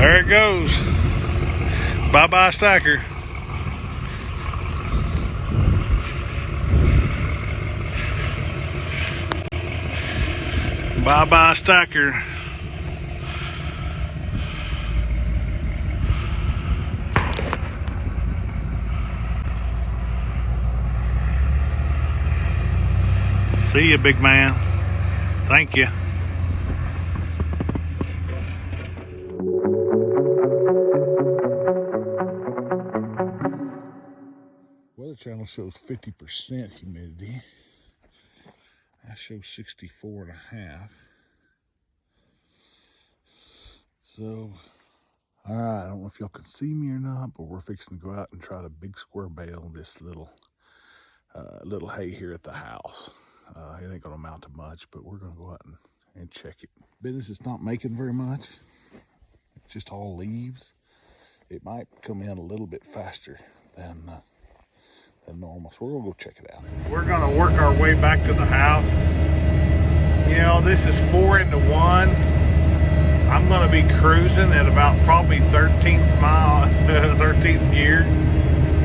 There it goes. Bye-bye stacker. Bye-bye stacker. See you, big man. Thank you. Weather channel shows 50% humidity. I show 64.5. So, all right, I don't know if y'all can see me or not, but we're fixing to go out and try to big square bale this little hay here at the house. It ain't gonna amount to much, but we're gonna go out and check it. Business is not making very much. It's just all leaves. It might come in a little bit faster than normal, so we're gonna go check it out. We're gonna work our way back to the house. You know, this is 4 into 1. I'm gonna be cruising at about probably 13th mile, 13th gear.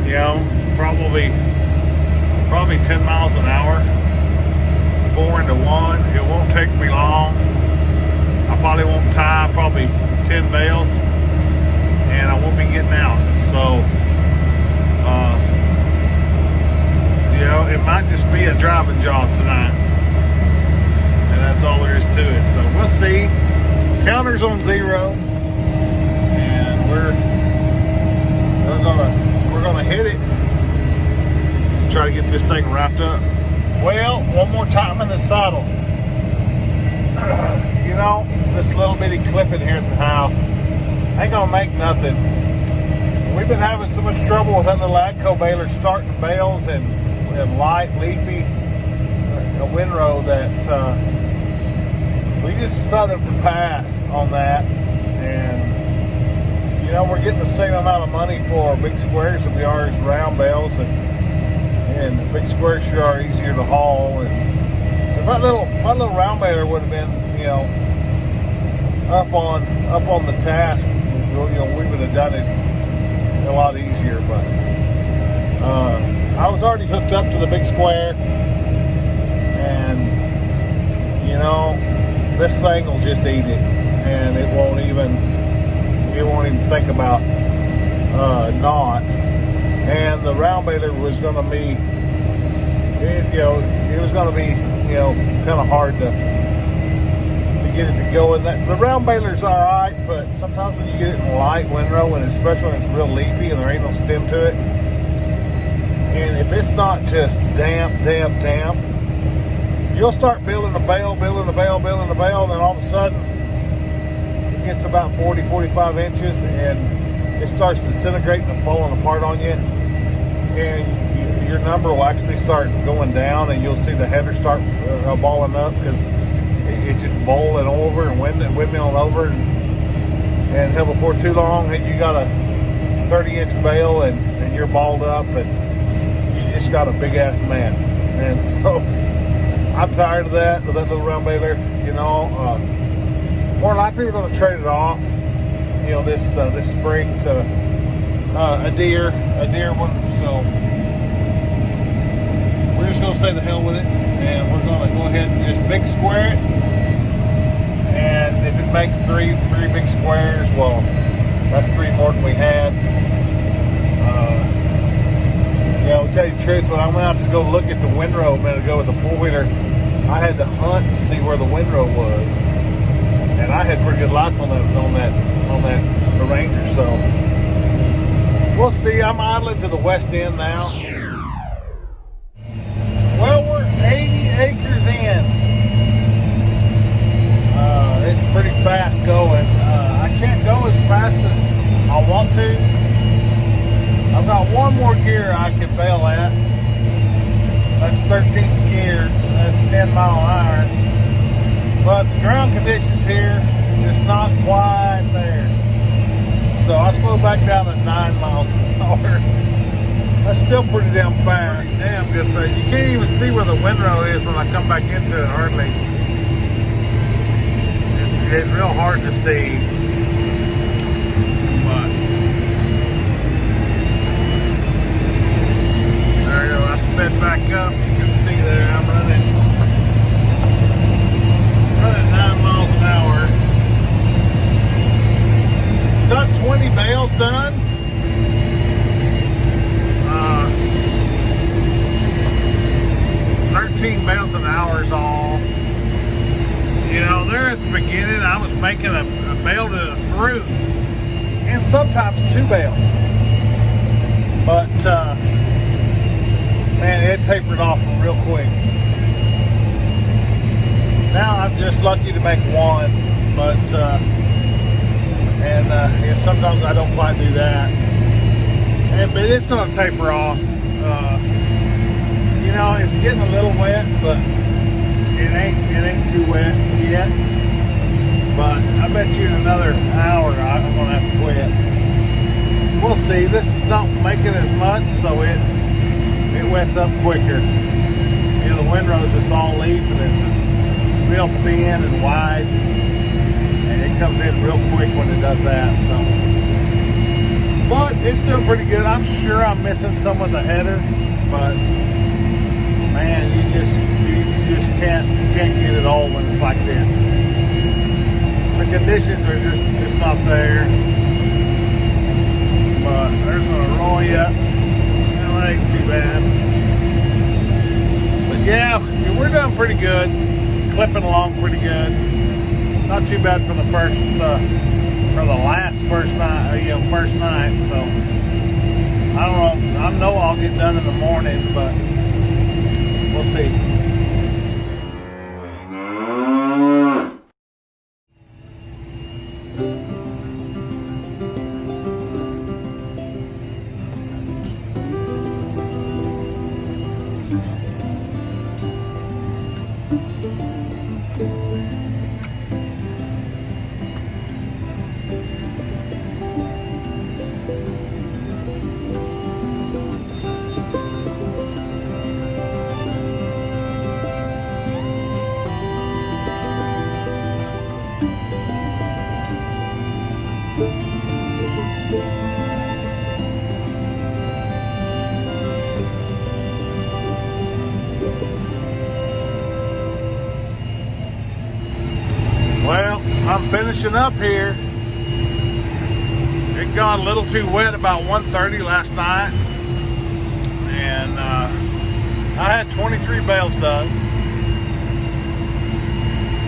You know, probably 10 miles an hour. 4 into 1. It won't take me long. I probably won't tie probably 10 bales, and I won't be getting out. So, you know, it might just be a driving job tonight, and that's all there is to it. So we'll see. Counter's on 0, and we're gonna hit it. Try to get this thing wrapped up. Well, one more time in the saddle. You know, this little bitty clipping here at the house ain't gonna make nothing. We've been having so much trouble with that little Agco baler starting bales and light, leafy, a windrow that we just decided to pass on that. And, you know, we're getting the same amount of money for big squares that we are as round bales, and the big squares sure are easier to haul. And if my little round baler would have been, you know, up on the task, you know, we would have done it a lot easier. But I was already hooked up to the big square, and you know, this thing will just eat it, and it won't even think about not. And the round baler was going to be, it was going to be, you know, kind of hard to get it to go. And that the round baler's all right, but sometimes when you get it in light windrow, and especially when it's real leafy and there ain't no stem to it, and if it's not just damp, you'll start building a bale, and then all of a sudden it gets about 40, 45 inches, and it starts disintegrating and falling apart on you, and your number will actually start going down, and you'll see the header start balling up because it's just bowling over and windmilling over, and hell, before too long you got a 30-inch bale and you're balled up, and you just got a big ass mess. And so I'm tired of that, with that little round baler. You know, more likely we're going to trade it off, you know, this spring to a deer one. So we're just going to say the hell with it, and we're going to go ahead and just big square it. And if it makes three big squares, well, that's 3 more than we had. Yeah, I'll tell you the truth, when I went out to go look at the windrow a minute ago with the 4-wheeler, I had to hunt to see where the windrow was, and I had pretty good lights on the Ranger. So we'll see. I'm idling to the west end now. Well, we're 80 acres in. It's pretty fast going. I can't go as fast as I want to. I've got one more gear I can bail at. That's 13th gear. That's 10 mile an hour. But the ground conditions here is just not quite there. So I slow back down to 9 miles an hour. That's still pretty damn fast. Damn good fast. You can't even see where the windrow is when I come back into it hardly. It's real hard to see. about 20 bales done. 13 bales an hour is all. You know, there at the beginning, I was making a bale to the through, and sometimes 2 bales. But, man, it tapered off real quick. Now I'm just lucky to make 1, but, yeah, sometimes I don't quite do that. But it's going to taper off. You know, it's getting a little wet, but it ain't too wet yet. But I bet you in another hour I'm going to have to quit. We'll see. This is not making as much, so it wets up quicker. You know, the windrow's just all leaf, and it's just real thin and wide, and it comes in real quick when it does that. So, but it's still pretty good. I'm sure I'm missing some of the header, but man, you just can't get it all when it's like this. The conditions are just not there. But there's an arroyo. Well, that ain't too bad. But yeah, we're doing pretty good. Clipping along pretty good. Not too bad for the first night. So I don't know. I know I'll get done in the morning, but we'll see. Well, I'm finishing up here. It got a little too wet about 1:30 last night, and I had 23 bales done,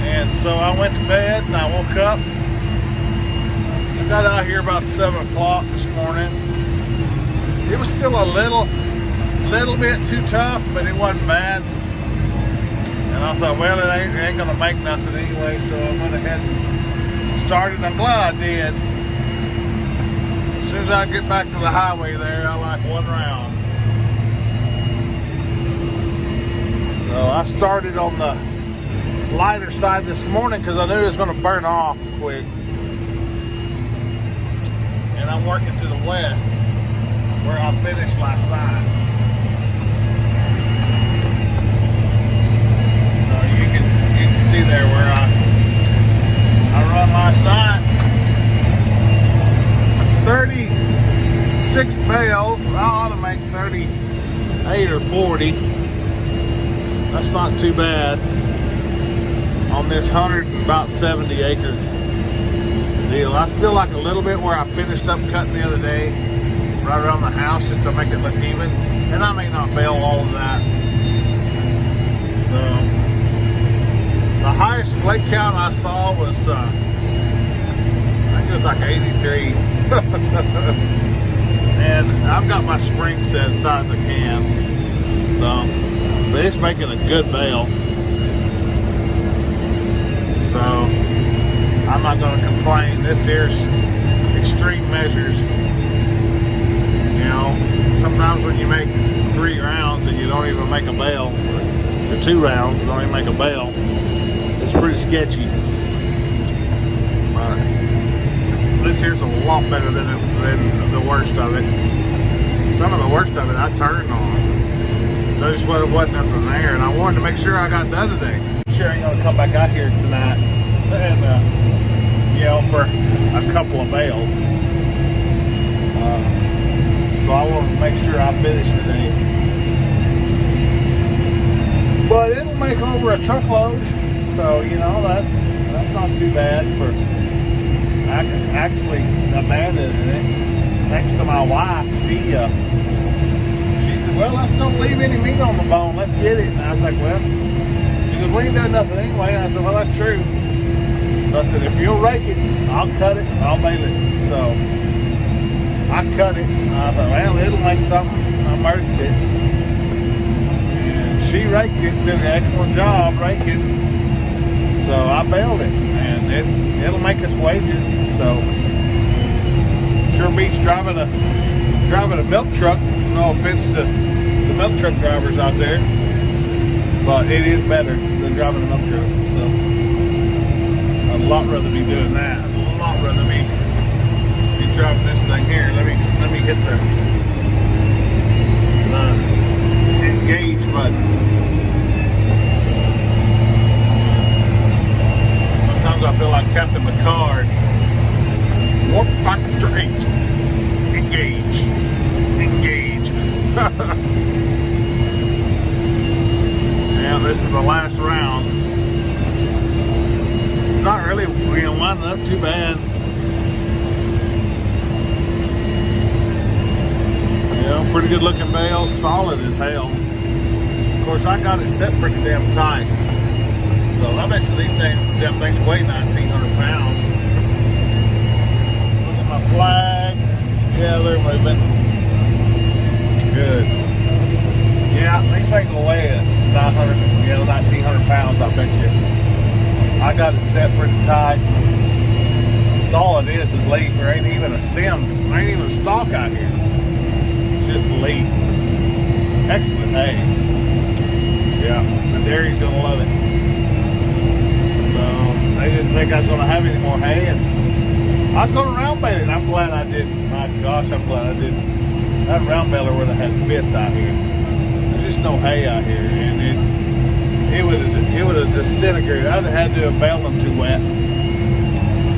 and so I went to bed and I woke up. I got out here about 7 o'clock this morning. It was still a little bit too tough, but it wasn't bad. And I thought, well, it ain't gonna make nothing anyway, so I went ahead and started. I'm glad I did. As soon as I get back to the highway there, I like 1 round. So I started on the lighter side this morning because I knew it was gonna burn off quick. And I'm working to the west where I finished last night. You can see there where I run last night. 36 bales. I ought to make 38 or 40. That's not too bad on this 170 acre deal. I still like a little bit where I finished up cutting the other day, right around the house, just to make it look even. And I may not bale all of that. So the highest flake count I saw was, I think it was like 83. And I've got my spring set as tight as I can. So, but it's making a good bale. So, I'm not going to complain. This here's extreme measures. You know, sometimes when you make 3 rounds and you don't even make a bale, or 2 rounds and don't even make a bale, it's pretty sketchy. But this here's a lot better than the worst of it. Some of the worst of it I turned on. There just wasn't nothing there, and I wanted to make sure I got done today. I'm sure I ain't gonna come back out here tonight, and you know, for a couple of bales. So I want to make sure I finish today. But it'll make over a truckload. So, you know, that's not too bad for actually abandoning it next to my wife. She said, well, let's don't leave any meat on the bone. Let's get it. And I was like, well, she goes, we ain't doing nothing anyway. And I said, well, that's true. So I said, if you'll rake it, I'll cut it and I'll bale it. So I cut it. And I thought, well, it'll make something. I merged it. And she raked it, did an excellent job raking. So I baled it, and it'll make us wages. So sure beats driving a milk truck. No offense to the milk truck drivers out there, but it is better than driving a milk truck. So I'd a lot rather be doing that. I'd a lot rather be driving this thing here. Let me hit the engage button. Sometimes I feel like Captain Picard. Warp Factor 8. Engage. Engage. Now this is the last round. It's not really winding up too bad. You know, pretty good looking bale, solid as hell. Of course, I got it set pretty damn tight. So I bet you these damn things weigh 1,900 pounds. Look at my flags. Yeah, they're moving. Good. Yeah, these things will weigh 1,900 pounds, I bet you. I got it set pretty tight. It's all it is leaf. There ain't even a stem. There ain't even a stalk out here. Just leaf. Excellent hay. Yeah, the dairy's gonna love it. So they didn't think I was gonna have any more hay, and I was gonna round bale it. I'm glad I did. My gosh, I'm glad I did. That round baler would have had fits out here. There's just no hay out here, and it would have disintegrated. I'd have had to have baled them too wet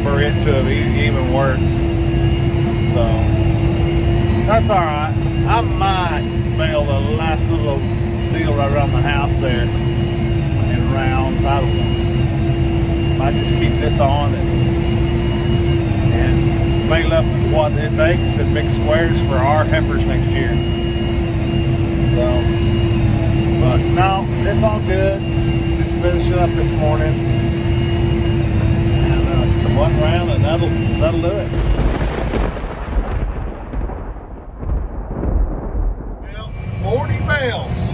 for it to have even worked. So that's all right. I might bale the last little deal right around the house there in rounds. I don't know. Might just keep this on and bale up what it makes in big squares for our heifers next year. So, but no, it's all good. Just finishing up this morning, and one round, and that'll do it. 40 bales.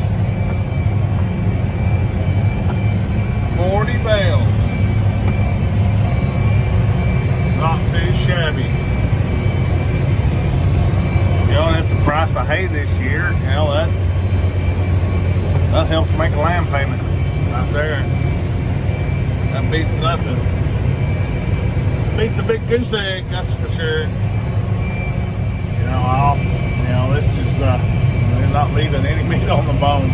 40 bales. Not too shabby. You don't have the price of hay this year. Hell, that helps make a land payment out there. That beats nothing. Beats a big goose egg, that's for sure. This is they're not leaving any meat on the bone.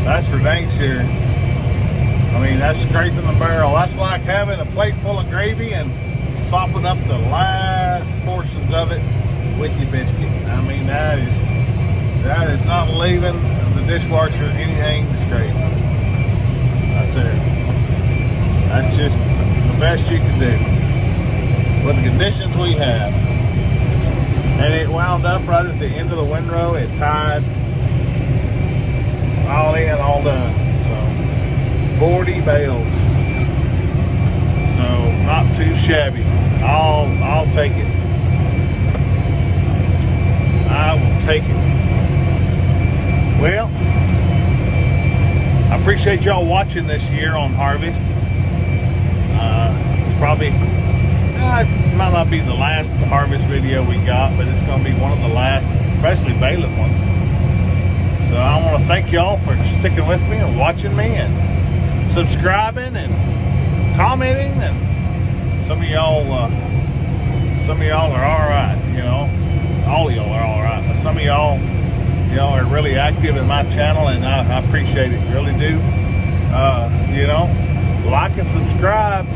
That's for dang sure. I mean, that's scraping the barrel. That's like having a plate full of gravy and sopping up the last portions of it with your biscuit. I mean, that is not leaving the dishwasher anything scraped. Right there. That's just the best you can do with the conditions we have. And it wound up right at the end of the windrow. It tied all in, all done. So 40 bales. So not too shabby. I'll take it. I will take it. Well, I appreciate y'all watching this year on Harvest. It's probably it might not be the last Harvest video we got, but it's going to be one of the last, especially baling ones. So I want to thank y'all for sticking with me and watching me and subscribing and commenting. And some of y'all are all right, all of y'all are all right. But some of y'all are really active in my channel, and I appreciate it, really do. Like and subscribe.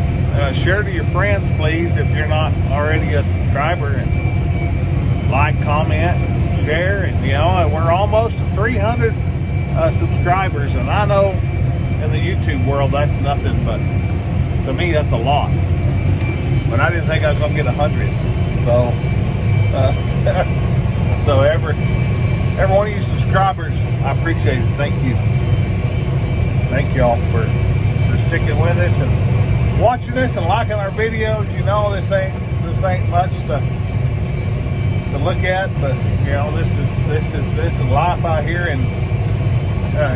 Share to your friends, please, if you're not already a subscriber. And like, comment, share. And we're almost to 300 subscribers, and I know in the YouTube world that's nothing, but to me that's a lot. but I didn't think I was going to get 100. So, so every one of you subscribers, I appreciate it. Thank you. Thank y'all for sticking with us and watching us and liking our videos. You know, this ain't much to look at, but you know, this is life out here in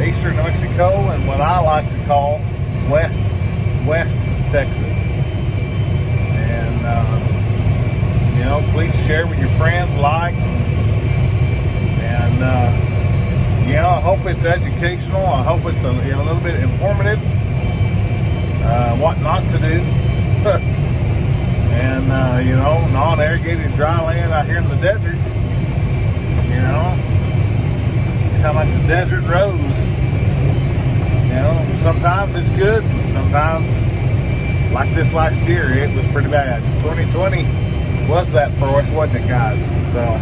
eastern New Mexico, and what I like to call West Texas. And you know, please share with your friends, like, and you know, I hope it's educational. I hope it's a little bit informative. What not to do. And you know, non-irrigated dry land out here in the desert. You know, it's kind of like the desert rose. You know, sometimes it's good. Sometimes, like this last year, it was pretty bad. 2020 was that for us, wasn't it, guys? So,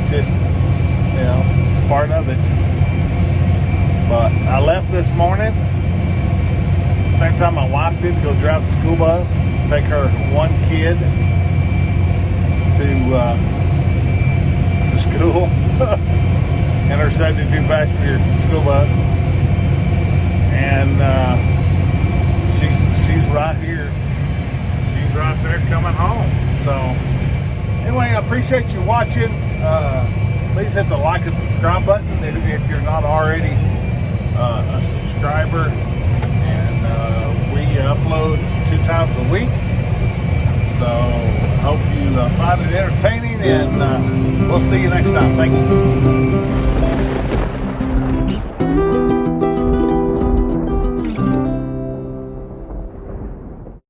just, you know, it's part of it. But I left this morning. Same time my wife did, go drive the school bus, take her one kid to school in her 72 passenger school bus, and she's right here. She's right there coming home. So anyway, I appreciate you watching. Please hit the like and subscribe button if you're not already a subscriber. We upload 2 times a week, so I hope you find it entertaining, and we'll see you next time. Thank you.